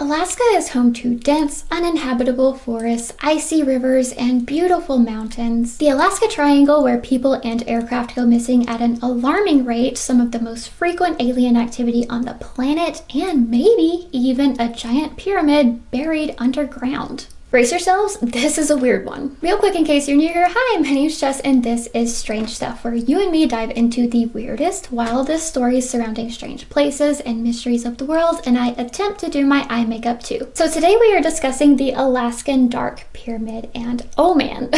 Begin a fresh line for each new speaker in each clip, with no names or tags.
Alaska is home to dense, uninhabitable forests, icy rivers, and beautiful mountains. The Alaska Triangle, where people and aircraft go missing at an alarming rate, some of the most frequent alien activity on the planet, and maybe even a giant pyramid buried underground. Brace yourselves, this is a weird one. Real quick in case you're new here, hi, my name's Jess and this is Strange Stuff, where you and me dive into the weirdest, wildest stories surrounding strange places and mysteries of the world, and I attempt to do my eye makeup too. So today we are discussing the Alaskan Dark Pyramid, and oh man.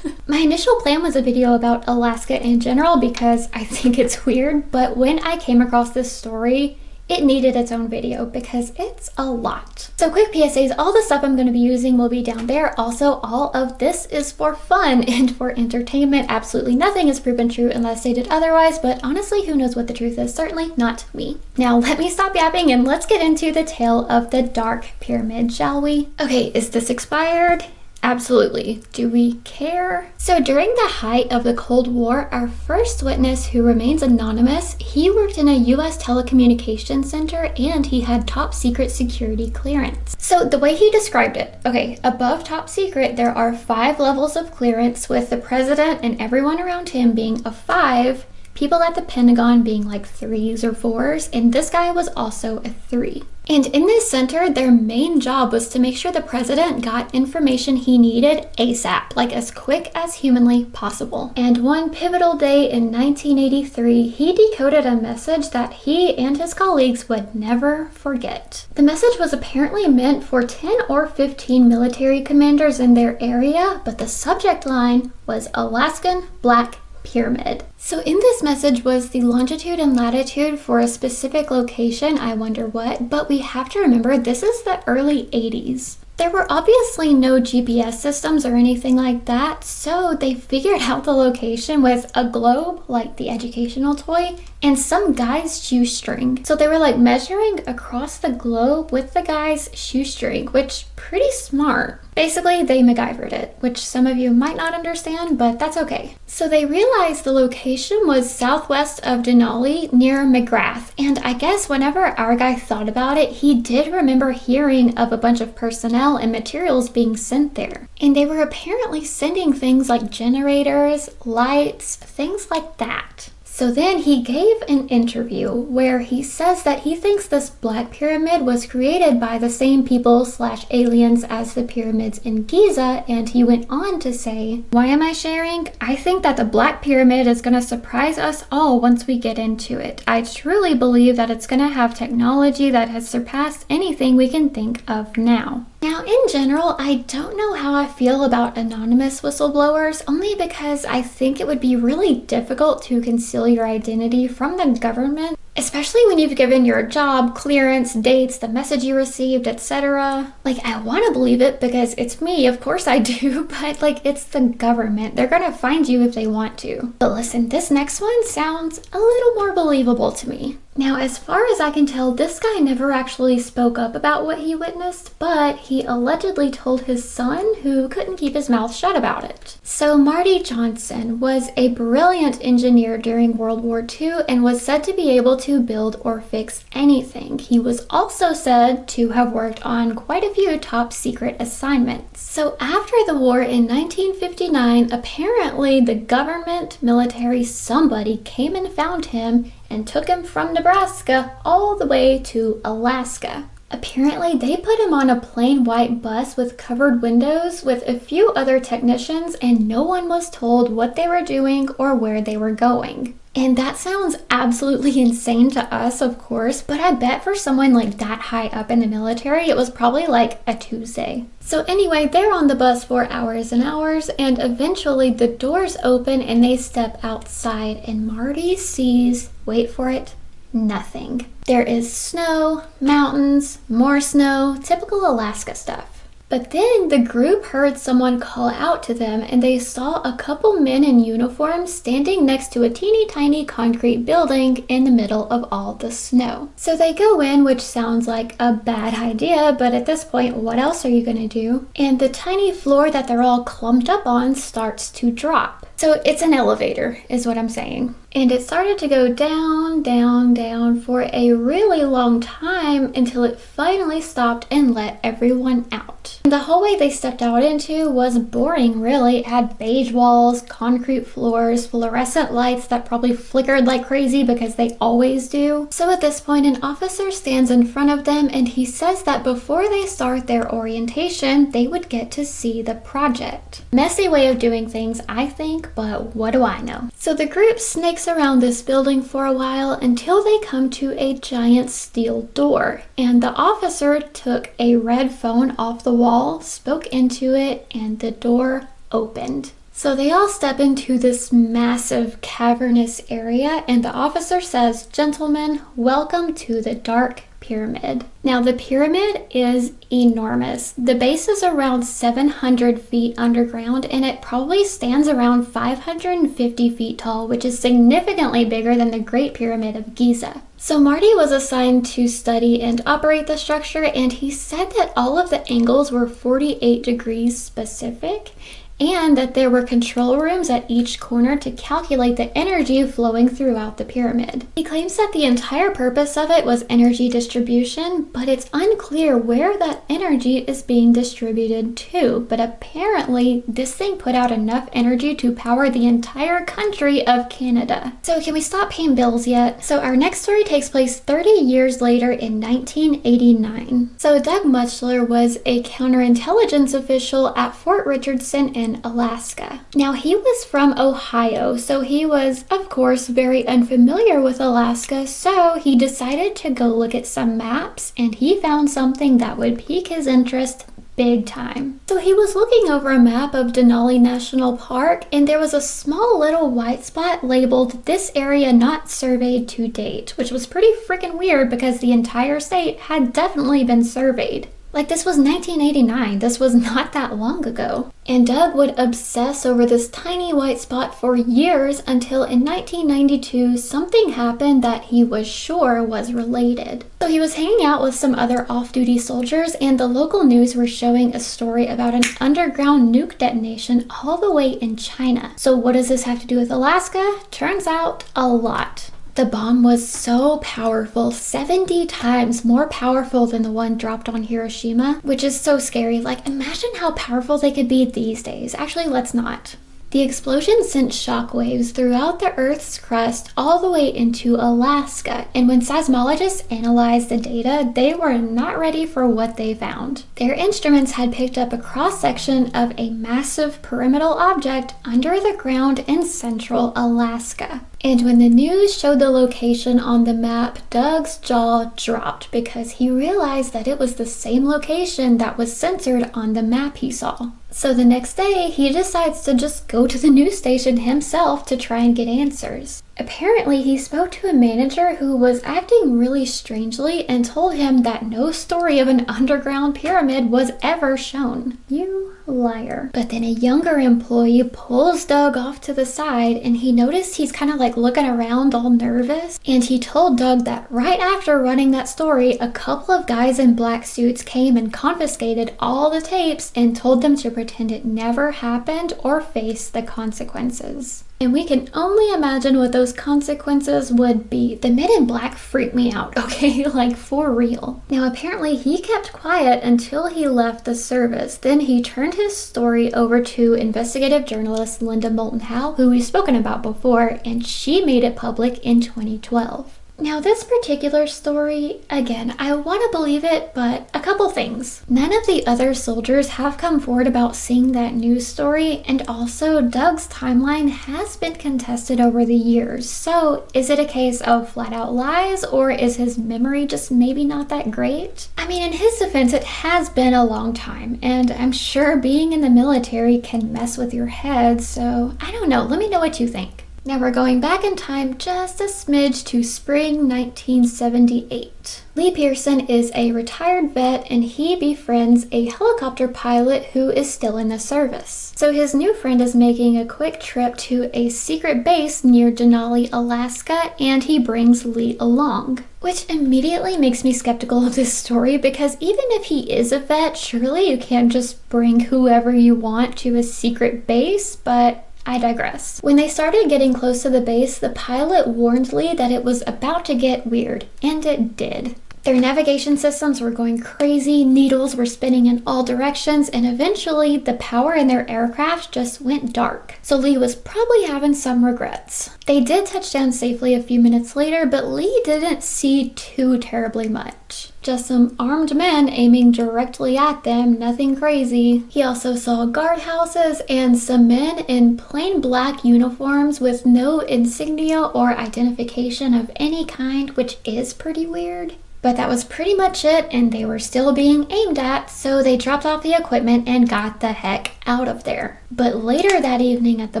My initial plan was a video about Alaska in general because I think it's weird, but when I came across this story, it needed its own video because it's a lot. So quick PSAs, all the stuff I'm going to be using will be down there. Also, all of this is for fun and for entertainment. Absolutely nothing is proven true unless stated otherwise, but honestly, who knows what the truth is? Certainly not me. Now, let me stop yapping and let's get into the tale of the Dark Pyramid, shall we? Okay, is this expired? Absolutely. Do we care? So during the height of the Cold War, our first witness, who remains anonymous, he worked in a US telecommunications center and he had top secret security clearance. So the way he described it, okay, above top secret, there are 5 levels of clearance, with the president and everyone around him being a 5, people at the Pentagon being like 3s or 4s, and this guy was also a 3. And in this center, their main job was to make sure the president got information he needed ASAP, like as quick as humanly possible. And one pivotal day in 1983, he decoded a message that he and his colleagues would never forget. The message was apparently meant for 10 or 15 military commanders in their area, but the subject line was Alaskan Black Pyramid. So in this message was the longitude and latitude for a specific location, I wonder what, but we have to remember this is the early 80s. There were obviously no GPS systems or anything like that, so they figured out the location with a globe, like the educational toy, and some guy's shoestring. So they were like measuring across the globe with the guy's shoestring, which pretty smart. Basically, they MacGyvered it, which some of you might not understand, but that's okay. So they realized the location was southwest of Denali near McGrath, and I guess whenever our guy thought about it, he did remember hearing of a bunch of personnel and materials being sent there. And they were apparently sending things like generators, lights, things like that. So then he gave an interview where he says that he thinks this Black Pyramid was created by the same people / aliens as the pyramids in Giza, and he went on to say, "Why am I sharing? I think that the Black Pyramid is going to surprise us all once we get into it. I truly believe that it's going to have technology that has surpassed anything we can think of now." Now, in general, I don't know how I feel about anonymous whistleblowers, only because I think it would be really difficult to conceal your identity from the government, especially when you've given your job, clearance, dates, the message you received, etc. Like, I want to believe it because it's me, of course I do, but like, it's the government. They're gonna find you if they want to. But listen, this next one sounds a little more believable to me. Now, as far as I can tell, this guy never actually spoke up about what he witnessed, but he allegedly told his son, who couldn't keep his mouth shut about it. So Marty Johnson was a brilliant engineer during World War II and was said to be able to build or fix anything. He was also said to have worked on quite a few top secret assignments. So after the war in 1959, apparently the government, military, somebody came and found him and took him from Nebraska all the way to Alaska. Apparently, they put him on a plain white bus with covered windows with a few other technicians, and no one was told what they were doing or where they were going. And that sounds absolutely insane to us, of course, but I bet for someone like that high up in the military, it was probably like a Tuesday. So anyway, they're on the bus for hours and hours, and eventually the doors open and they step outside, and Marty sees, wait for it, nothing. There is snow, mountains, more snow, typical Alaska stuff. But then the group heard someone call out to them, and they saw a couple men in uniform standing next to a teeny tiny concrete building in the middle of all the snow. So they go in, which sounds like a bad idea, but at this point, what else are you gonna do? And the tiny floor that they're all clumped up on starts to drop. So it's an elevator, is what I'm saying. And it started to go down, down, down for a really long time until it finally stopped and let everyone out. And the hallway they stepped out into was boring, really. It had beige walls, concrete floors, fluorescent lights that probably flickered like crazy because they always do. So at this point, an officer stands in front of them and he says that before they start their orientation, they would get to see the project. Messy way of doing things, I think, but what do I know? So the group snakes around this building for a while until they come to a giant steel door, and the officer took a red phone off the wall, spoke into it, and the door opened. So they all step into this massive cavernous area, and the officer says, "Gentlemen, welcome to the Dark Pyramid." Now the pyramid is enormous. The base is around 700 feet underground, and it probably stands around 550 feet tall, which is significantly bigger than the Great Pyramid of Giza. So Marty was assigned to study and operate the structure, and he said that all of the angles were 48 degrees specific, and that there were control rooms at each corner to calculate the energy flowing throughout the pyramid. He claims that the entire purpose of it was energy distribution, but it's unclear where that energy is being distributed to. But apparently, this thing put out enough energy to power the entire country of Canada. So can we stop paying bills yet? So our next story takes place 30 years later in 1989. So Doug Muchler was a counterintelligence official at Fort Richardson in Alaska. Now he was from Ohio, so he was of course very unfamiliar with Alaska, so he decided to go look at some maps, and he found something that would pique his interest big time. So he was looking over a map of Denali National Park, and there was a small little white spot labeled "This area not surveyed to date," which was pretty freaking weird because the entire state had definitely been surveyed. Like, this was 1989, this was not that long ago. And Doug would obsess over this tiny white spot for years until in 1992, something happened that he was sure was related. So he was hanging out with some other off-duty soldiers, and the local news were showing a story about an underground nuke detonation all the way in China. So what does this have to do with Alaska? Turns out, a lot. The bomb was so powerful, 70 times more powerful than the one dropped on Hiroshima, which is so scary. Like, imagine how powerful they could be these days. Actually, let's not. The explosion sent shockwaves throughout the Earth's crust all the way into Alaska, and when seismologists analyzed the data, they were not ready for what they found. Their instruments had picked up a cross-section of a massive pyramidal object under the ground in central Alaska. And when the news showed the location on the map, Doug's jaw dropped because he realized that it was the same location that was censored on the map he saw. So the next day, he decides to just go to the news station himself to try and get answers. Apparently, he spoke to a manager who was acting really strangely and told him that no story of an underground pyramid was ever shown. You liar. But then a younger employee pulls Doug off to the side, and he noticed he's kind of like looking around all nervous. And he told Doug that right after running that story, a couple of guys in black suits came and confiscated all the tapes and told them to pretend it never happened or face the consequences. And we can only imagine what those consequences would be. The men in black freaked me out, okay? Like, for real. Now, apparently he kept quiet until he left the service. Then he turned his story over to investigative journalist Linda Moulton Howe, who we've spoken about before, and she made it public in 2012. Now, this particular story, again, I want to believe it, but a couple things. None of the other soldiers have come forward about seeing that news story, and also Doug's timeline has been contested over the years. So, is it a case of flat out lies, or is his memory just maybe not that great? I mean, in his defense, it has been a long time, and I'm sure being in the military can mess with your head, so I don't know. Let me know what you think. Now we're going back in time just a smidge to spring 1978. Lee Pearson is a retired vet and he befriends a helicopter pilot who is still in the service. So his new friend is making a quick trip to a secret base near Denali, Alaska, and he brings Lee along. Which immediately makes me skeptical of this story because even if he is a vet, surely you can't just bring whoever you want to a secret base, but I digress. When they started getting close to the base, the pilot warned Lee that it was about to get weird, and it did. Their navigation systems were going crazy, needles were spinning in all directions, and eventually the power in their aircraft just went dark. So Lee was probably having some regrets. They did touch down safely a few minutes later, but Lee didn't see too terribly much. Just some armed men aiming directly at them, nothing crazy. He also saw guardhouses and some men in plain black uniforms with no insignia or identification of any kind, which is pretty weird. But that was pretty much it, and they were still being aimed at, so they dropped off the equipment and got the heck out of there. But later that evening at the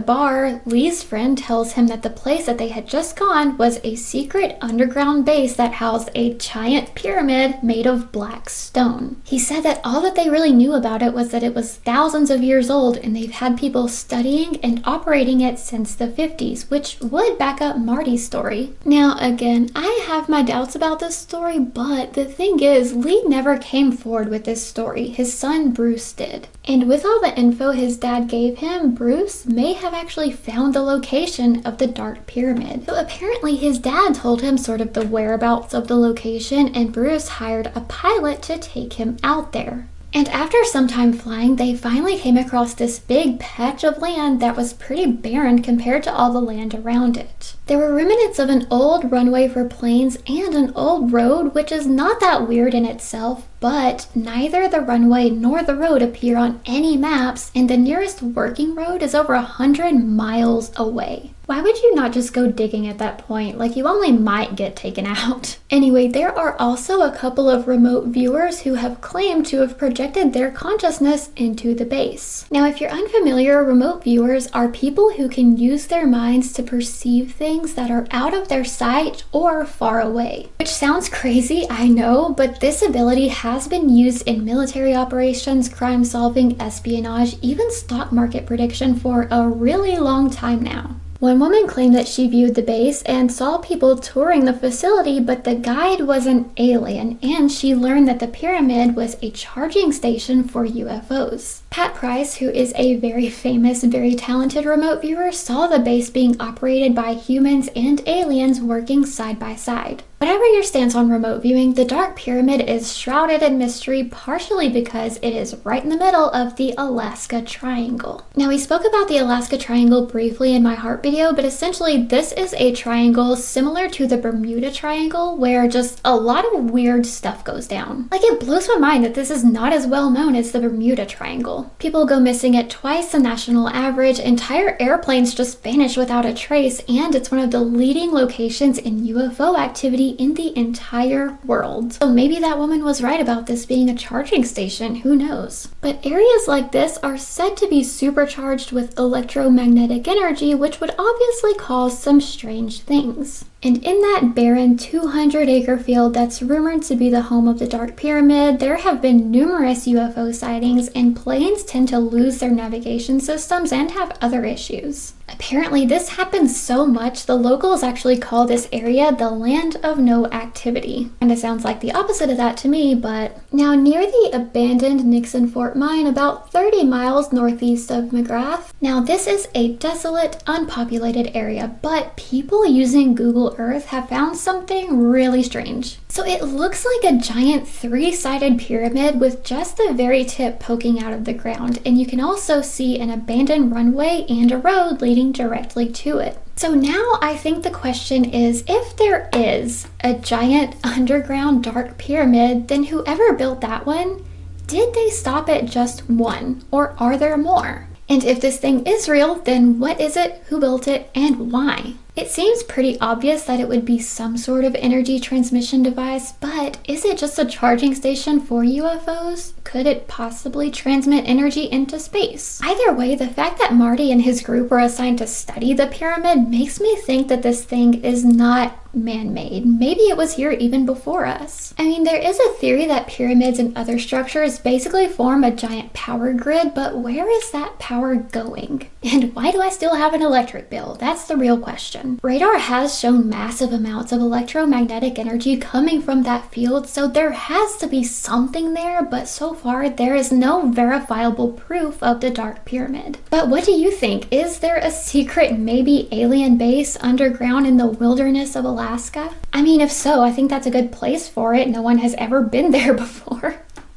bar, Lee's friend tells him that the place that they had just gone was a secret underground base that housed a giant pyramid made of black stone. He said that all that they really knew about it was that it was thousands of years old and they've had people studying and operating it since the 50s, which would back up Marty's story. Now again, I have my doubts about this story, but the thing is, Lee never came forward with this story. His son Bruce did. And with all the info his dad gave him, Bruce may have actually found the location of the Dark Pyramid. So apparently his dad told him sort of the whereabouts of the location, and Bruce hired a pilot to take him out there. And after some time flying, they finally came across this big patch of land that was pretty barren compared to all the land around it. There were remnants of an old runway for planes and an old road, which is not that weird in itself, but neither the runway nor the road appear on any maps, and the nearest working road is over 100 miles away. Why would you not just go digging at that point? Like, you only might get taken out. Anyway, there are also a couple of remote viewers who have claimed to have projected their consciousness into the base. Now, if you're unfamiliar, remote viewers are people who can use their minds to perceive things that are out of their sight or far away. Which sounds crazy, I know, but this ability has been used in military operations, crime solving, espionage, even stock market prediction for a really long time now. One woman claimed that she viewed the base and saw people touring the facility, but the guide was an alien, and she learned that the pyramid was a charging station for UFOs. Pat Price, who is a very famous, very talented remote viewer, saw the base being operated by humans and aliens working side by side. Whatever your stance on remote viewing, the Dark Pyramid is shrouded in mystery, partially because it is right in the middle of the Alaska Triangle. Now, we spoke about the Alaska Triangle briefly in my heart video, but essentially this is a triangle similar to the Bermuda Triangle, where just a lot of weird stuff goes down. Like, it blows my mind that this is not as well known as the Bermuda Triangle. People go missing at twice the national average, entire airplanes just vanish without a trace, and it's one of the leading locations in UFO activity in the entire world. So maybe that woman was right about this being a charging station, who knows? But areas like this are said to be supercharged with electromagnetic energy, which would obviously cause some strange things. And in that barren 200-acre field that's rumored to be the home of the Dark Pyramid, there have been numerous UFO sightings, and planes tend to lose their navigation systems and have other issues. Apparently, this happens so much, the locals actually call this area the Land of No Activity. And it sounds like the opposite of that to me, but now near the abandoned Nixon Fort Mine, about 30 miles northeast of McGrath. Now, this is a desolate, unpopulated area, but people using Google Earth have found something really strange. So it looks like a giant 3-sided pyramid with just the very tip poking out of the ground, and you can also see an abandoned runway and a road leading directly to it. So now I think the question is, if there is a giant underground dark pyramid, then whoever built that one, did they stop at just one, or are there more? And if this thing is real, then what is it, who built it, and why? It seems pretty obvious that it would be some sort of energy transmission device, but is it just a charging station for UFOs? Could it possibly transmit energy into space? Either way, the fact that Marty and his group were assigned to study the pyramid makes me think that this thing is not man-made. Maybe it was here even before us. I mean, there is a theory that pyramids and other structures basically form a giant power grid, but where is that power going? And why do I still have an electric bill? That's the real question. Radar has shown massive amounts of electromagnetic energy coming from that field, so there has to be something there, but so far there is no verifiable proof of the Dark Pyramid. But what do you think? Is there a secret, maybe alien base underground in the wilderness of Alaska? I mean, if so, I think that's a good place for it. No one has ever been there before.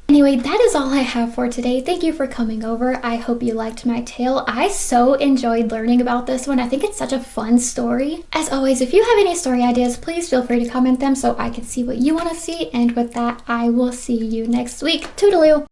Anyway, that is all I have for today. Thank you for coming over. I hope you liked my tale. I so enjoyed learning about this one. I think it's such a fun story. As always, if you have any story ideas, please feel free to comment them so I can see what you want to see. And with that, I will see you next week. Toodaloo!